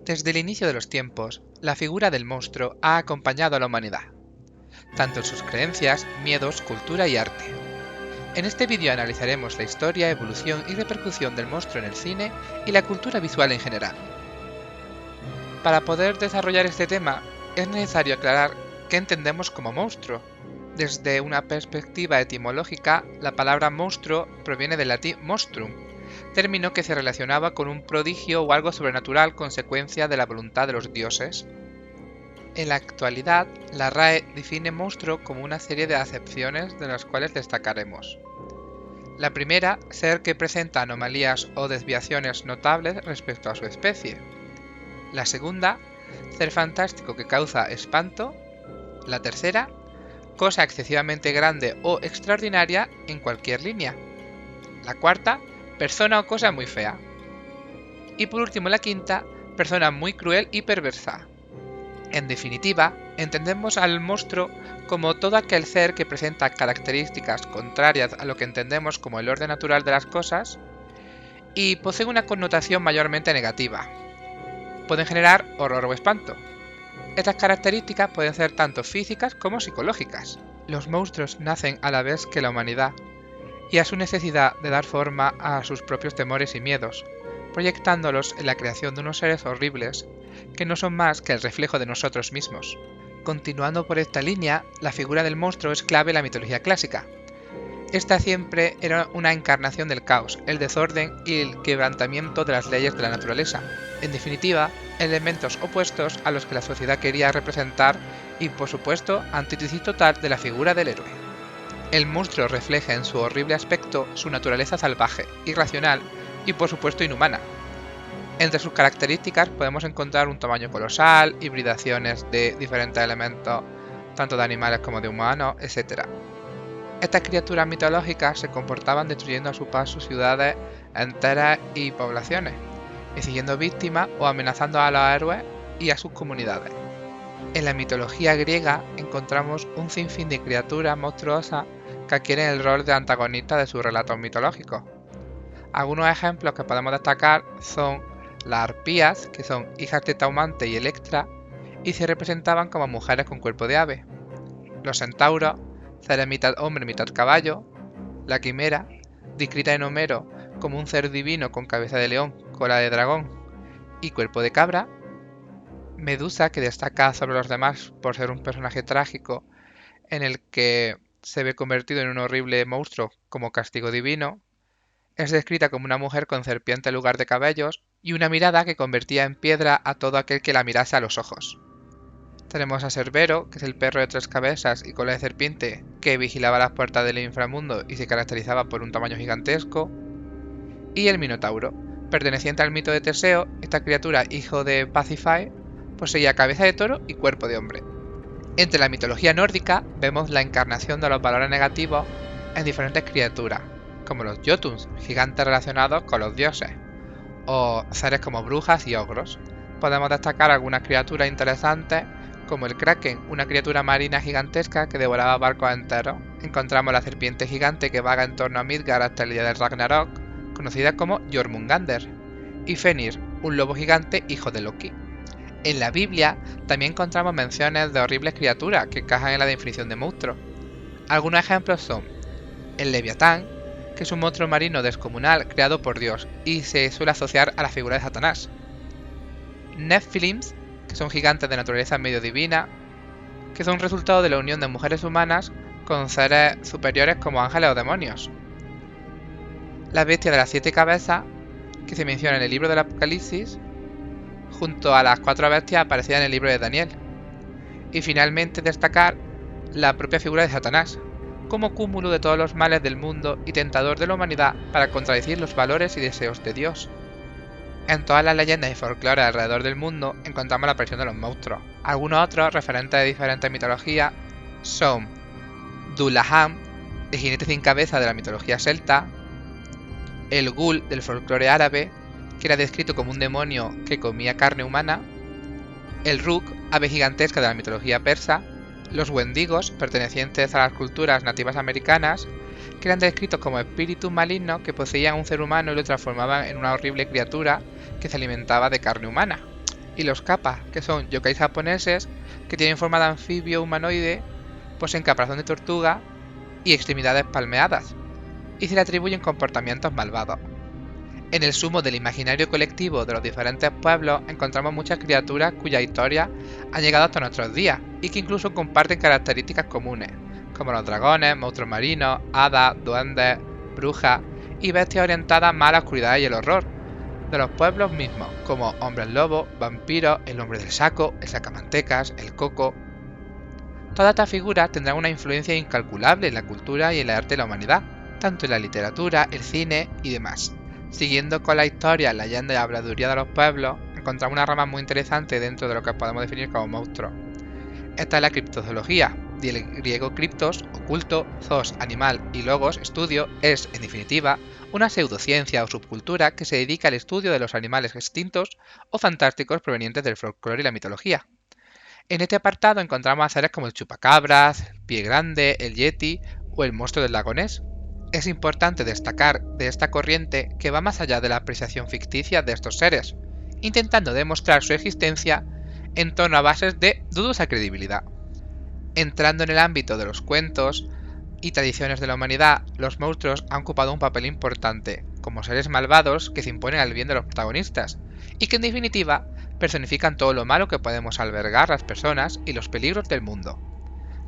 Desde el inicio de los tiempos, la figura del monstruo ha acompañado a la humanidad, tanto en sus creencias, miedos, cultura y arte. En este vídeo analizaremos la historia, evolución y repercusión del monstruo en el cine y la cultura visual en general. Para poder desarrollar este tema, es necesario aclarar qué entendemos como monstruo. Desde una perspectiva etimológica, la palabra monstruo proviene del latín monstrum, término que se relacionaba con un prodigio o algo sobrenatural consecuencia de la voluntad de los dioses. En la actualidad, la RAE define monstruo como una serie de acepciones de las cuales destacaremos. La primera, ser que presenta anomalías o desviaciones notables respecto a su especie. La segunda, ser fantástico que causa espanto. La tercera, cosa excesivamente grande o extraordinaria en cualquier línea. La cuarta, persona o cosa muy fea. Y por último la quinta, persona muy cruel y perversa. En definitiva, entendemos al monstruo como todo aquel ser que presenta características contrarias a lo que entendemos como el orden natural de las cosas y posee una connotación mayormente negativa. Pueden generar horror o espanto. Estas características pueden ser tanto físicas como psicológicas. Los monstruos nacen a la vez que la humanidad y a su necesidad de dar forma a sus propios temores y miedos, proyectándolos en la creación de unos seres horribles que no son más que el reflejo de nosotros mismos. Continuando por esta línea, la figura del monstruo es clave en la mitología clásica. Esta siempre era una encarnación del caos, el desorden y el quebrantamiento de las leyes de la naturaleza. En definitiva, elementos opuestos a los que la sociedad quería representar y, por supuesto, antítesis total de la figura del héroe. El monstruo refleja en su horrible aspecto su naturaleza salvaje, irracional y, por supuesto, inhumana. Entre sus características podemos encontrar un tamaño colosal, hibridaciones de diferentes elementos, tanto de animales como de humanos, etc. Estas criaturas mitológicas se comportaban destruyendo a su paso ciudades enteras y poblaciones, exigiendo víctimas o amenazando a los héroes y a sus comunidades. En la mitología griega encontramos un sinfín de criaturas monstruosas que adquieren el rol de antagonistas de sus relatos mitológicos. Algunos ejemplos que podemos destacar son las arpías, que son hijas de Taumante y Electra, y se representaban como mujeres con cuerpo de ave. Los centauros, seres mitad hombre mitad caballo. La quimera, descrita en Homero como un ser divino con cabeza de león, cola de dragón y cuerpo de cabra. Medusa, que destaca sobre los demás por ser un personaje trágico en el que se ve convertido en un horrible monstruo como castigo divino. Es descrita como una mujer con serpiente en lugar de cabellos y una mirada que convertía en piedra a todo aquel que la mirase a los ojos. Tenemos a Cerbero, que es el perro de 3 cabezas y cola de serpiente que vigilaba las puertas del inframundo y se caracterizaba por un tamaño gigantesco. Y el Minotauro, perteneciente al mito de Teseo, esta criatura, hijo de Pasífae, poseía cabeza de toro y cuerpo de hombre. Entre la mitología nórdica vemos la encarnación de los valores negativos en diferentes criaturas, como los Jotuns, gigantes relacionados con los dioses, o seres como brujas y ogros. Podemos destacar algunas criaturas interesantes, como el Kraken, una criatura marina gigantesca que devoraba barcos enteros. Encontramos la serpiente gigante que vaga en torno a Midgard hasta el día del Ragnarok, conocida como Jormungandr, y Fenrir, un lobo gigante hijo de Loki. En la Biblia también encontramos menciones de horribles criaturas que encajan en la definición de monstruo. Algunos ejemplos son el Leviatán, que es un monstruo marino descomunal creado por Dios y se suele asociar a la figura de Satanás. Nephilims, que son gigantes de naturaleza medio divina, que son resultado de la unión de mujeres humanas con seres superiores como ángeles o demonios. La bestia de las 7 cabezas, que se menciona en el libro del Apocalipsis, junto a las 4 bestias aparecidas en el libro de Daniel. Y finalmente destacar la propia figura de Satanás, como cúmulo de todos los males del mundo y tentador de la humanidad para contradecir los valores y deseos de Dios. En todas las leyendas y folclore alrededor del mundo encontramos la aparición de los monstruos. Algunos otros referentes de diferentes mitologías son Dullahan, el jinete sin cabeza de la mitología celta, el Ghul del folclore árabe, que era descrito como un demonio que comía carne humana, el Ruk, ave gigantesca de la mitología persa, los Wendigos, pertenecientes a las culturas nativas americanas, que eran descritos como espíritus malignos que poseían un ser humano y lo transformaban en una horrible criatura que se alimentaba de carne humana. y los kappa, que son yokais japoneses que tienen forma de anfibio humanoide, poseen caparazón de tortuga y extremidades palmeadas, y se le atribuyen comportamientos malvados. En el sumo del imaginario colectivo de los diferentes pueblos encontramos muchas criaturas cuyas historias han llegado hasta nuestros días y que incluso comparten características comunes, como los dragones, monstruos marinos, hadas, duendes, brujas y bestias orientadas más a la oscuridad y el horror de los pueblos mismos, como hombres lobo, vampiros, el hombre del saco, el sacamantecas, el coco. Todas estas figuras tendrán una influencia incalculable en la cultura y en el arte de la humanidad, tanto en la literatura, el cine y demás. Siguiendo con la historia, leyenda y habladuría de los pueblos, encontramos una rama muy interesante dentro de lo que podemos definir como monstruos. Esta es la criptozoología, del griego criptos, oculto, zoos, animal y logos, estudio, es, en definitiva, una pseudociencia o subcultura que se dedica al estudio de los animales extintos o fantásticos provenientes del folclore y la mitología. En este apartado encontramos a seres como el chupacabras, el pie grande, el yeti o el monstruo del lago Ness. Es importante destacar de esta corriente que va más allá de la apreciación ficticia de estos seres, intentando demostrar su existencia en torno a bases de dudosa credibilidad. Entrando en el ámbito de los cuentos y tradiciones de la humanidad, los monstruos han ocupado un papel importante, como seres malvados que se imponen al bien de los protagonistas, y que en definitiva personifican todo lo malo que podemos albergar las personas y los peligros del mundo.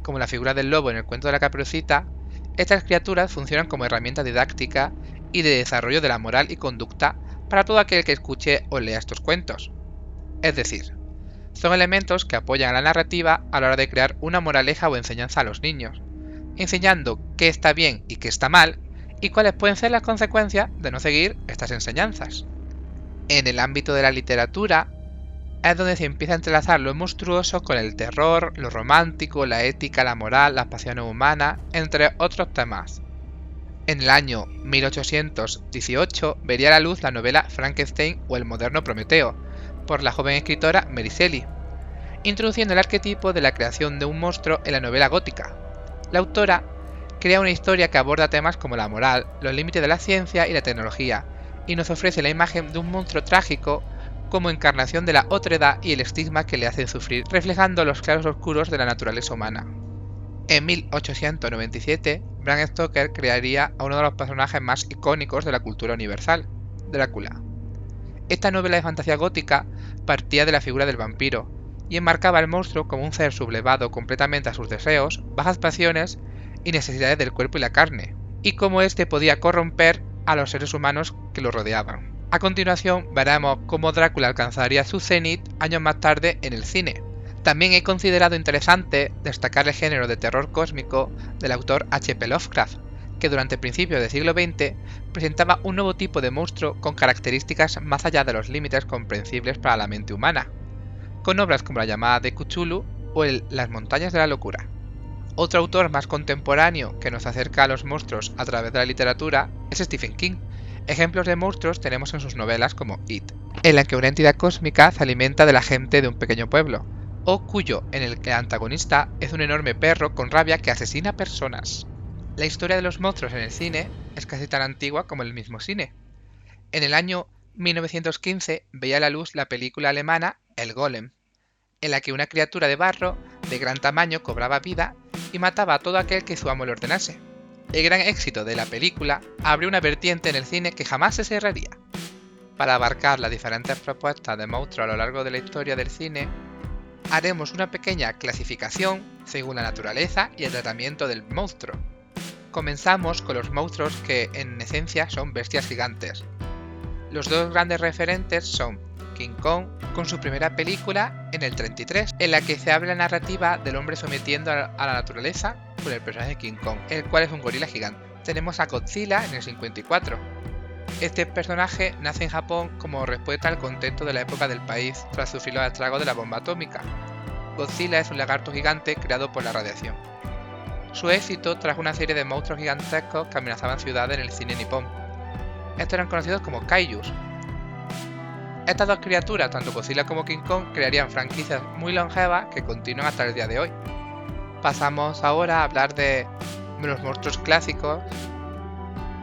Como la figura del lobo en el cuento de la Caperucita, estas criaturas funcionan como herramienta didáctica y de desarrollo de la moral y conducta para todo aquel que escuche o lea estos cuentos. Es decir, son elementos que apoyan a la narrativa a la hora de crear una moraleja o enseñanza a los niños, enseñando qué está bien y qué está mal y cuáles pueden ser las consecuencias de no seguir estas enseñanzas. En el ámbito de la literatura es donde se empieza a entrelazar lo monstruoso con el terror, lo romántico, la ética, la moral, las pasiones humanas, entre otros temas. En el año 1818 vería a la luz la novela Frankenstein o el moderno Prometeo, por la joven escritora Mary Shelley, introduciendo el arquetipo de la creación de un monstruo en la novela gótica. La autora crea una historia que aborda temas como la moral, los límites de la ciencia y la tecnología, y nos ofrece la imagen de un monstruo trágico como encarnación de la otredad y el estigma que le hacen sufrir, reflejando los claros oscuros de la naturaleza humana. En 1897, Bram Stoker crearía a uno de los personajes más icónicos de la cultura universal, Drácula. Esta novela de fantasía gótica partía de la figura del vampiro y enmarcaba al monstruo como un ser sublevado completamente a sus deseos, bajas pasiones y necesidades del cuerpo y la carne, y cómo éste podía corromper a los seres humanos que lo rodeaban. A continuación veremos cómo Drácula alcanzaría su cenit años más tarde en el cine. También he considerado interesante destacar el género de terror cósmico del autor H.P. Lovecraft, que durante principios del siglo XX presentaba un nuevo tipo de monstruo con características más allá de los límites comprensibles para la mente humana, con obras como La llamada de Cthulhu o Las montañas de la locura. Otro autor más contemporáneo que nos acerca a los monstruos a través de la literatura es Stephen King. Ejemplos de monstruos tenemos en sus novelas como It, en la que una entidad cósmica se alimenta de la gente de un pequeño pueblo, o Cuyo, en el que el antagonista es un enorme perro con rabia que asesina personas. La historia de los monstruos en el cine es casi tan antigua como el mismo cine. En el año 1915 veía a la luz la película alemana El Golem, en la que una criatura de barro de gran tamaño cobraba vida y mataba a todo aquel que su amo le ordenase. El gran éxito de la película abrió una vertiente en el cine que jamás se cerraría. Para abarcar las diferentes propuestas de monstruos a lo largo de la historia del cine, haremos una pequeña clasificación según la naturaleza y el tratamiento del monstruo. Comenzamos con los monstruos que en esencia son bestias gigantes. Los dos grandes referentes son King Kong con su primera película en el 33, en la que se abre la narrativa del hombre sometiendo a la naturaleza por el personaje de King Kong, el cual es un gorila gigante. Tenemos a Godzilla en el 54. Este personaje nace en Japón como respuesta al contexto de la época del país tras sufrir los estragos de la bomba atómica. Godzilla es un lagarto gigante creado por la radiación. Su éxito trajo una serie de monstruos gigantescos que amenazaban ciudades en el cine nipón. Estos eran conocidos como kaijus. Estas dos criaturas, tanto Godzilla como King Kong, crearían franquicias muy longevas que continúan hasta el día de hoy. Pasamos ahora a hablar de los monstruos clásicos,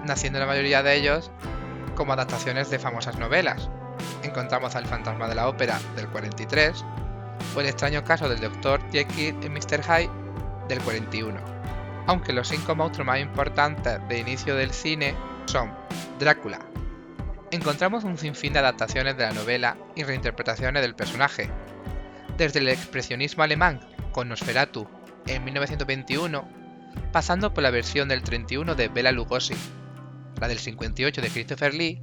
naciendo la mayoría de ellos como adaptaciones de famosas novelas. encontramos al Fantasma de la Ópera del 43 o El extraño caso del Dr. Jekyll y Mr. Hyde del 41. Aunque los 5 monstruos más importantes de inicio del cine son Drácula. Encontramos un sinfín de adaptaciones de la novela y reinterpretaciones del personaje, desde el expresionismo alemán con Nosferatu en 1921, pasando por la versión del 31 de Bela Lugosi, la del 58 de Christopher Lee,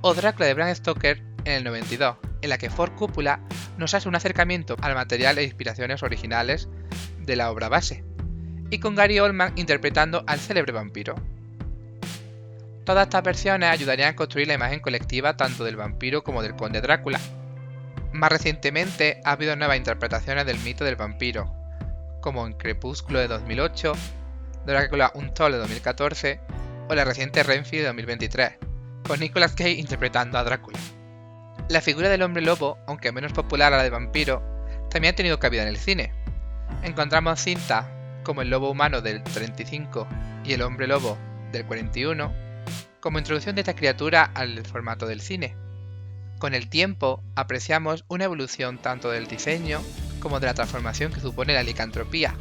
o Drácula de Bram Stoker en el 92, en la que Ford Coppola nos hace un acercamiento al material e inspiraciones originales de la obra base, y con Gary Oldman interpretando al célebre vampiro. Todas estas versiones ayudarían a construir la imagen colectiva tanto del vampiro como del conde Drácula. Más recientemente ha habido nuevas interpretaciones del mito del vampiro, como en Crepúsculo de 2008, Drácula Untold de 2014 o la reciente Renfield de 2023, con Nicolas Cage interpretando a Drácula. La figura del hombre lobo, aunque menos popular a la de vampiro, también ha tenido cabida en el cine. Encontramos cintas como El lobo humano del 35 y El hombre lobo del 41, como introducción de esta criatura al formato del cine. Con el tiempo apreciamos una evolución tanto del diseño como de la transformación que supone la licantropía.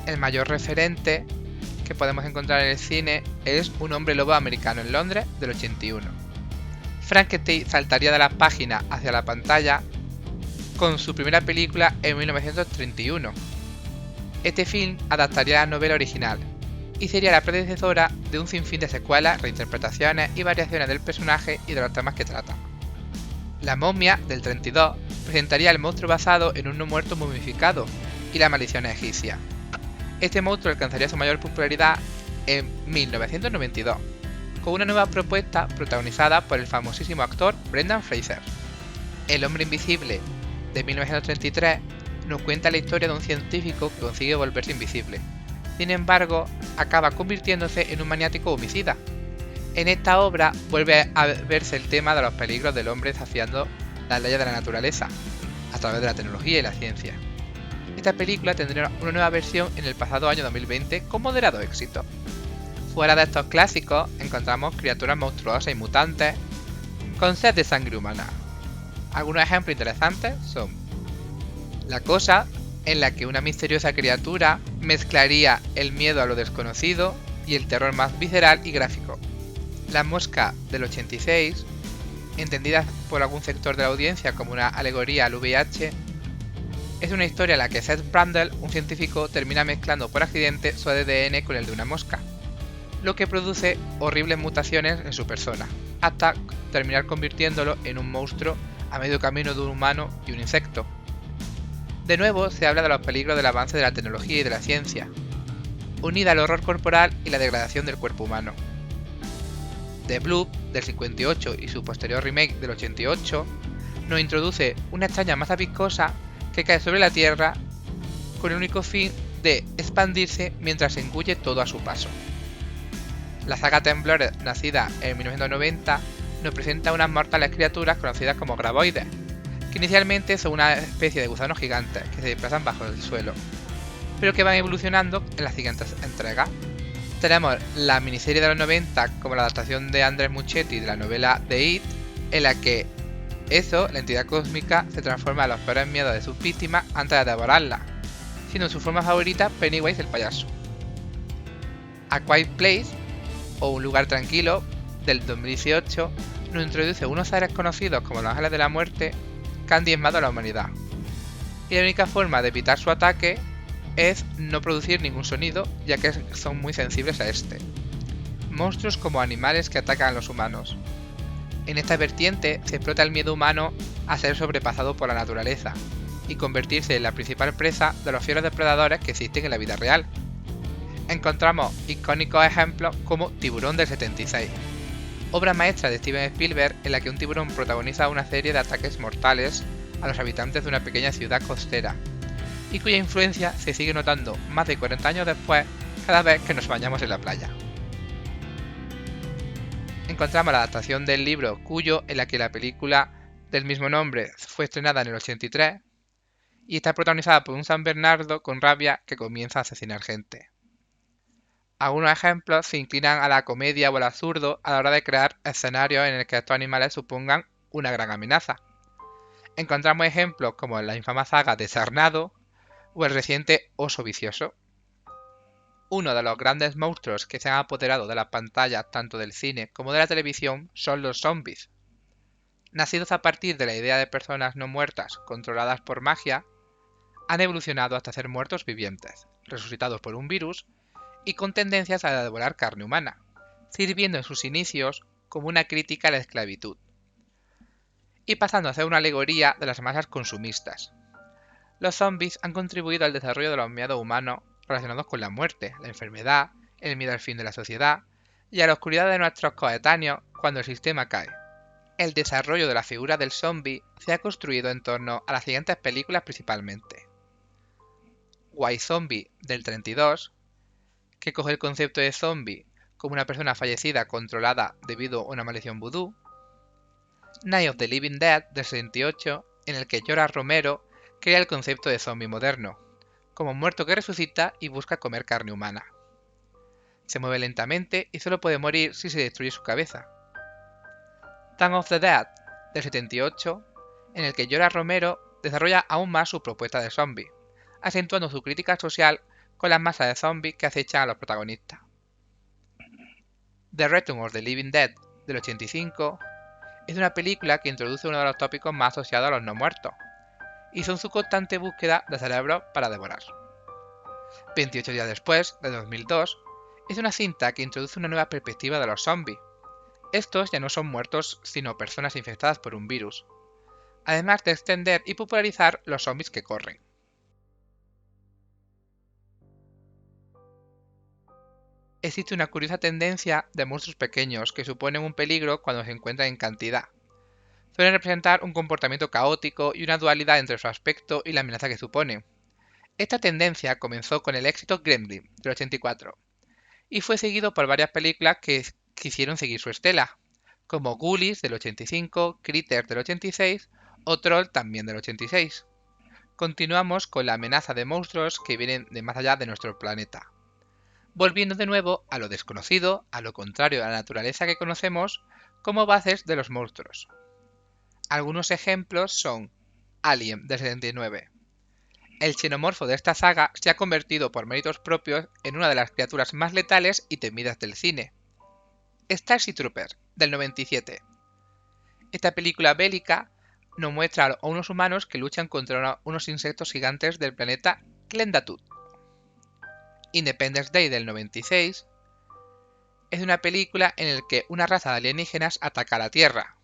El mayor referente que podemos encontrar en el cine es Un hombre lobo americano en Londres del 81. Frankenstein saltaría de la página hacia la pantalla con su primera película en 1931. Este film adaptaría la novela original y sería la predecesora de un sinfín de secuelas, reinterpretaciones y variaciones del personaje y de los temas que trata. La momia del 32 presentaría el monstruo basado en un no muerto momificado y la maldición egipcia. Este monstruo alcanzaría su mayor popularidad en 1992, con una nueva propuesta protagonizada por el famosísimo actor Brendan Fraser. El hombre invisible de 1933 nos cuenta la historia de un científico que consigue volverse invisible. Sin embargo, acaba convirtiéndose en un maniático homicida. En esta obra vuelve a verse el tema de los peligros del hombre desafiando las leyes de la naturaleza, a través de la tecnología y la ciencia. Esta película tendría una nueva versión en el pasado año 2020 con moderado éxito. Fuera de estos clásicos encontramos criaturas monstruosas y mutantes con sed de sangre humana. Algunos ejemplos interesantes son La Cosa, en la que una misteriosa criatura mezclaría el miedo a lo desconocido y el terror más visceral y gráfico. La Mosca del 86, entendida por algún sector de la audiencia como una alegoría al VIH, es una historia en la que Seth Brundle, un científico, termina mezclando por accidente su ADN con el de una mosca, lo que produce horribles mutaciones en su persona, hasta terminar convirtiéndolo en un monstruo a medio camino de un humano y un insecto. De nuevo se habla de los peligros del avance de la tecnología y de la ciencia, unida al horror corporal y la degradación del cuerpo humano. The Bloop del 58 y su posterior remake del 88 nos introduce una extraña masa viscosa que cae sobre la Tierra con el único fin de expandirse mientras engulle todo a su paso. La saga Temblores, nacida en 1990, nos presenta unas mortales criaturas conocidas como graboides, que inicialmente son una especie de gusanos gigantes que se desplazan bajo el suelo, pero que van evolucionando en las siguientes entregas. Tenemos la miniserie de los 90 como la adaptación de Andrés Muschietti de la novela The It, en la que la entidad cósmica, se transforma en los peores miedos de sus víctimas antes de devorarla, siendo su forma favorita Pennywise el payaso. A Quiet Place, o Un lugar tranquilo, del 2018, nos introduce unos seres conocidos como los Ángeles de la Muerte que han diezmado a la humanidad, y la única forma de evitar su ataque es no producir ningún sonido, ya que son muy sensibles a este. Monstruos como animales que atacan a los humanos. En esta vertiente se explota el miedo humano a ser sobrepasado por la naturaleza y convertirse en la principal presa de los fieros depredadores que existen en la vida real. Encontramos icónicos ejemplos como Tiburón del 76, obra maestra de Steven Spielberg en la que un tiburón protagoniza una serie de ataques mortales a los habitantes de una pequeña ciudad costera, y cuya influencia se sigue notando más de 40 años después cada vez que nos bañamos en la playa. Encontramos la adaptación del libro Cuyo, en la que la película del mismo nombre fue estrenada en el 83 y está protagonizada por un San Bernardo con rabia que comienza a asesinar gente. Algunos ejemplos se inclinan a la comedia o al absurdo a la hora de crear escenarios en el que estos animales supongan una gran amenaza. Encontramos ejemplos como en la infame saga de Sarnado o el reciente Oso Vicioso. Uno de los grandes monstruos que se han apoderado de las pantallas tanto del cine como de la televisión son los zombies. Nacidos a partir de la idea de personas no muertas controladas por magia, han evolucionado hasta ser muertos vivientes, resucitados por un virus y con tendencias a devorar carne humana, sirviendo en sus inicios como una crítica a la esclavitud, y pasando a ser una alegoría de las masas consumistas. Los zombies han contribuido al desarrollo de los miedos humanos relacionados con la muerte, la enfermedad, el miedo al fin de la sociedad y a la oscuridad de nuestros coetáneos cuando el sistema cae. El desarrollo de la figura del zombie se ha construido en torno a las siguientes películas principalmente. White Zombie del 32, que coge el concepto de zombie como una persona fallecida controlada debido a una maldición vudú. Night of the Living Dead del 68, en el que George Romero crea el concepto de zombie moderno, como un muerto que resucita y busca comer carne humana. Se mueve lentamente y solo puede morir si se destruye su cabeza. Dawn of the Dead del 78, en el que George Romero desarrolla aún más su propuesta de zombie, acentuando su crítica social con las masas de zombies que acechan a los protagonistas. The Return of the Living Dead del 85 es una película que introduce uno de los tópicos más asociados a los no muertos, y son su constante búsqueda de cerebros para devorar. 28 días después, de 2002, es una cinta que introduce una nueva perspectiva de los zombies. Estos ya no son muertos sino personas infectadas por un virus, además de extender y popularizar los zombies que corren. Existe una curiosa tendencia de monstruos pequeños que suponen un peligro cuando se encuentran en cantidad. Suelen representar un comportamiento caótico y una dualidad entre su aspecto y la amenaza que supone. Esta tendencia comenzó con el éxito Gremlin del 84 y fue seguido por varias películas que quisieron seguir su estela, como Ghoulies del 85, Critters del 86 o Troll también del 86. Continuamos con la amenaza de monstruos que vienen de más allá de nuestro planeta, volviendo de nuevo a lo desconocido, a lo contrario de la naturaleza que conocemos, como bases de los monstruos. Algunos ejemplos son Alien del 79. El xenomorfo de esta saga se ha convertido por méritos propios en una de las criaturas más letales y temidas del cine. Starship Troopers del 97. Esta película bélica nos muestra a unos humanos que luchan contra unos insectos gigantes del planeta Klendatut. Independence Day del 96 es una película en la que una raza de alienígenas ataca a la Tierra.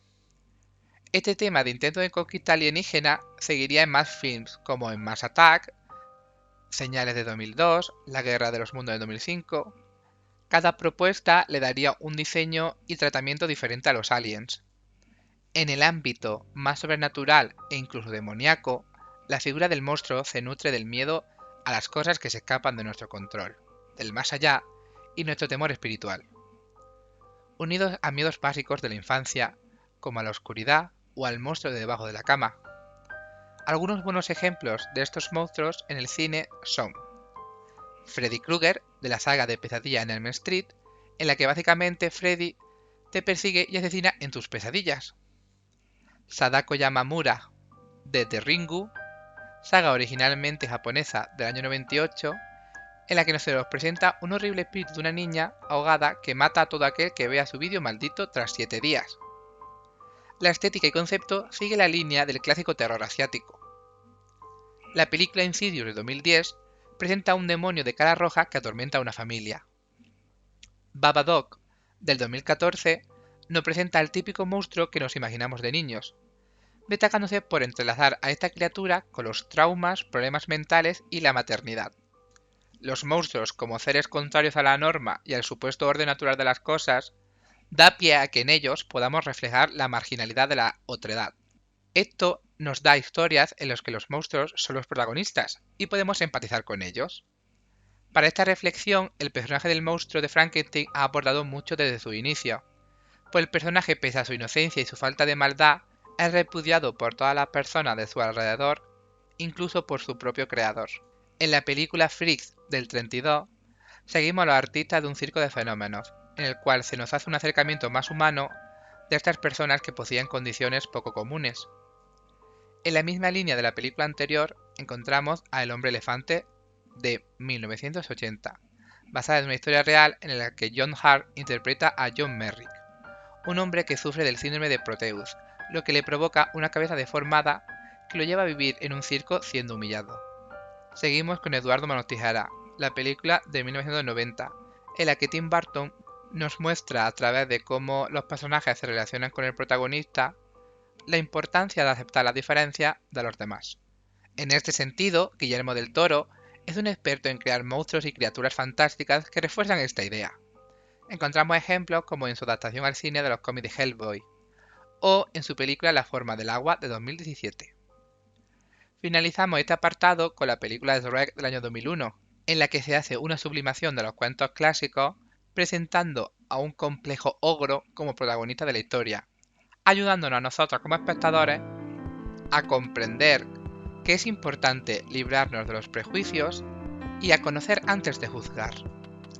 Este tema de intento de conquista alienígena seguiría en más films como en Mars Attack, Señales de 2002, La Guerra de los Mundos de 2005. Cada propuesta le daría un diseño y tratamiento diferente a los aliens. En el ámbito más sobrenatural e incluso demoníaco, la figura del monstruo se nutre del miedo a las cosas que se escapan de nuestro control, del más allá y nuestro temor espiritual, unidos a miedos básicos de la infancia, como a la oscuridad o al monstruo de debajo de la cama. Algunos buenos ejemplos de estos monstruos en el cine son Freddy Krueger, de la saga de Pesadilla en Elm Street, en la que básicamente Freddy te persigue y asesina en tus pesadillas. Sadako Yamamura, de The Ringu, saga originalmente japonesa del año 98, en la que nos se nos presenta un horrible espíritu de una niña ahogada que mata a todo aquel que vea su vídeo maldito tras 7 días. La estética y concepto sigue la línea del clásico terror asiático. La película Insidious de 2010 presenta a un demonio de cara roja que atormenta a una familia. Babadook del 2014 nos presenta al típico monstruo que nos imaginamos de niños, destacándose por entrelazar a esta criatura con los traumas, problemas mentales y la maternidad. Los monstruos, como seres contrarios a la norma y al supuesto orden natural de las cosas, da pie a que en ellos podamos reflejar la marginalidad de la otredad. Esto nos da historias en las que los monstruos son los protagonistas y podemos empatizar con ellos. Para esta reflexión, el personaje del monstruo de Frankenstein ha aportado mucho desde su inicio, pues el personaje, pese a su inocencia y su falta de maldad, es repudiado por todas las personas de su alrededor, incluso por su propio creador. En la película Freaks del 32, seguimos a los artistas de un circo de fenómenos, en el cual se nos hace un acercamiento más humano de estas personas que poseían condiciones poco comunes. En la misma línea de la película anterior encontramos a El hombre elefante de 1980, basada en una historia real en la que John Hurt interpreta a John Merrick, un hombre que sufre del síndrome de Proteus, lo que le provoca una cabeza deformada que lo lleva a vivir en un circo siendo humillado. Seguimos con Eduardo Manos Tijera, la película de 1990, en la que Tim Burton nos muestra a través de cómo los personajes se relacionan con el protagonista la importancia de aceptar las diferencias de los demás. En este sentido, Guillermo del Toro es un experto en crear monstruos y criaturas fantásticas que refuerzan esta idea. Encontramos ejemplos como en su adaptación al cine de los cómics de Hellboy, o en su película La forma del agua de 2017. Finalizamos este apartado con la película Shrek del año 2001, en la que se hace una sublimación de los cuentos clásicos presentando a un complejo ogro como protagonista de la historia, ayudándonos a nosotros como espectadores a comprender que es importante librarnos de los prejuicios y a conocer antes de juzgar.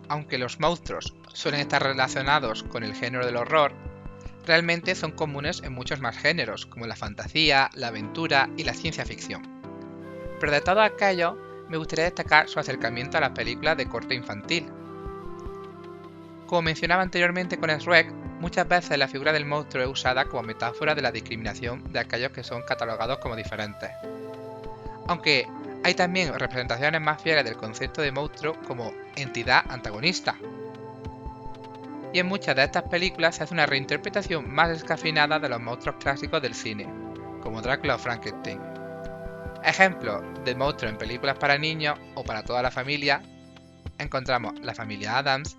Aunque los monstruos suelen estar relacionados con el género del horror, realmente son comunes en muchos más géneros, como la fantasía, la aventura y la ciencia ficción. Pero de todo aquello, me gustaría destacar su acercamiento a las películas de corte infantil. Como mencionaba anteriormente con Shrek, muchas veces la figura del monstruo es usada como metáfora de la discriminación de aquellos que son catalogados como diferentes. Aunque hay también representaciones más fieles del concepto de monstruo como entidad antagonista. Y en muchas de estas películas se hace una reinterpretación más descafeinada de los monstruos clásicos del cine, como Drácula o Frankenstein. Ejemplos de monstruos en películas para niños o para toda la familia encontramos La familia Addams,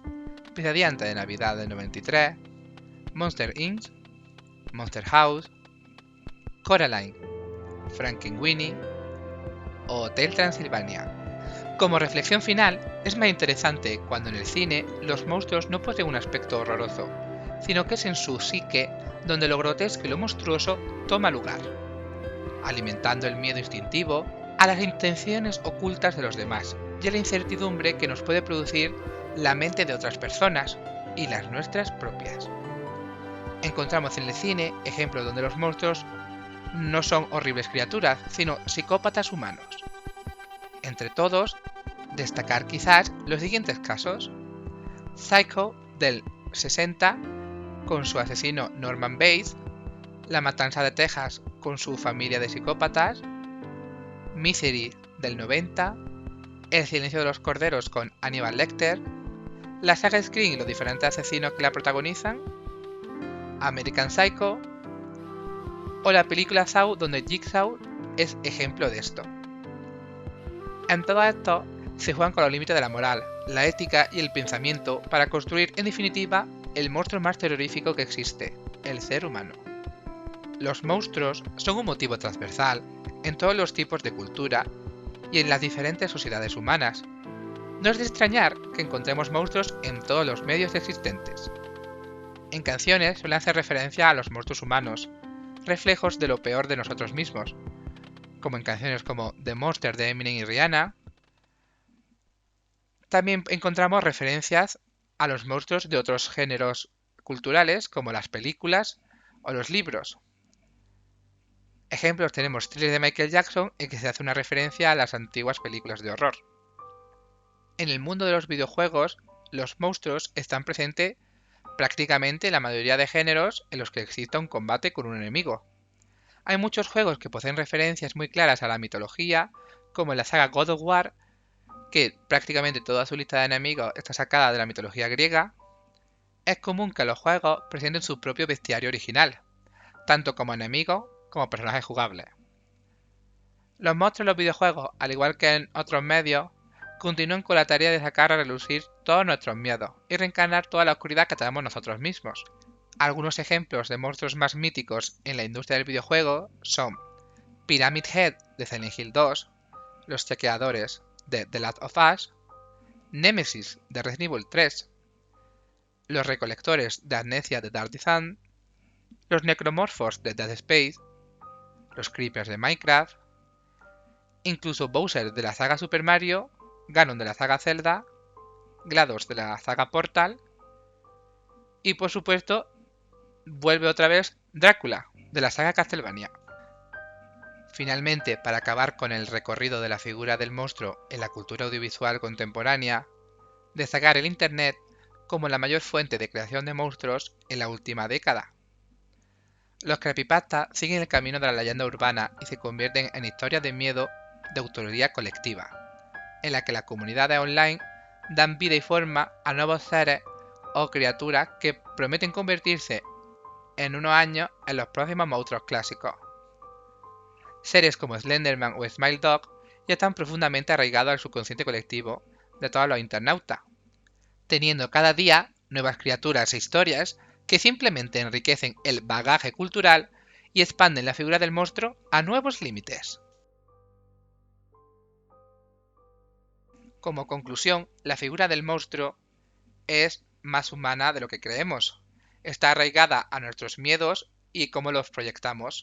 Pesadilla antes de Navidad del 93, Monster Inc., Monster House, Coraline, Frankenweenie o Hotel Transilvania. Como reflexión final, es más interesante cuando en el cine los monstruos no poseen un aspecto horroroso, sino que es en su psique donde lo grotesco y lo monstruoso toma lugar, alimentando el miedo instintivo a las intenciones ocultas de los demás y a la incertidumbre que nos puede producir la mente de otras personas y las nuestras propias. Encontramos en el cine ejemplos donde los monstruos no son horribles criaturas, sino psicópatas humanos. Entre todos, destacar quizás los siguientes casos: Psycho del 60 con su asesino Norman Bates, La matanza de Texas con su familia de psicópatas, Misery del 90, El silencio de los corderos con Hannibal Lecter, la saga Scream y los diferentes asesinos que la protagonizan, American Psycho o la película Saw donde Jigsaw es ejemplo de esto. En todo esto se juegan con los límites de la moral, la ética y el pensamiento para construir en definitiva el monstruo más terrorífico que existe, el ser humano. Los monstruos son un motivo transversal en todos los tipos de cultura y en las diferentes sociedades humanas. No es de extrañar que encontremos monstruos en todos los medios existentes. En canciones suelen hacer referencia a los monstruos humanos, reflejos de lo peor de nosotros mismos, como en canciones como The Monster de Eminem y Rihanna. También encontramos referencias a los monstruos de otros géneros culturales, como las películas o los libros. Ejemplos tenemos Thriller de Michael Jackson, en que se hace una referencia a las antiguas películas de horror. En el mundo de los videojuegos, los monstruos están presentes prácticamente en la mayoría de géneros en los que exista un combate con un enemigo. Hay muchos juegos que poseen referencias muy claras a la mitología, como en la saga God of War, que prácticamente toda su lista de enemigos está sacada de la mitología griega. Es común que los juegos presenten su propio bestiario original, tanto como enemigos como personajes jugables. Los monstruos en los videojuegos, al igual que en otros medios, continúan con la tarea de sacar a relucir todos nuestros miedos y reencarnar toda la oscuridad que tenemos nosotros mismos. Algunos ejemplos de monstruos más míticos en la industria del videojuego son Pyramid Head de Silent Hill 2, los chequeadores de The Last of Us, Nemesis de Resident Evil 3, los recolectores de Amnesia de Dark Descent, los necromorphos de Dead Space, los creepers de Minecraft, incluso Bowser de la saga Super Mario, Ganon de la saga Zelda, GLaDOS de la saga Portal y por supuesto vuelve otra vez Drácula, de la saga Castlevania. Finalmente, para acabar con el recorrido de la figura del monstruo en la cultura audiovisual contemporánea, destacar el Internet como la mayor fuente de creación de monstruos en la última década. Los creepypastas siguen el camino de la leyenda urbana y se convierten en historias de miedo de autoría colectiva, en la que las comunidades online dan vida y forma a nuevos seres o criaturas que prometen convertirse en unos años en los próximos monstruos clásicos. Series como Slenderman o Smile Dog ya están profundamente arraigados al subconsciente colectivo de todos los internautas, teniendo cada día nuevas criaturas e historias que simplemente enriquecen el bagaje cultural y expanden la figura del monstruo a nuevos límites. Como conclusión, la figura del monstruo es más humana de lo que creemos. Está arraigada a nuestros miedos y cómo los proyectamos.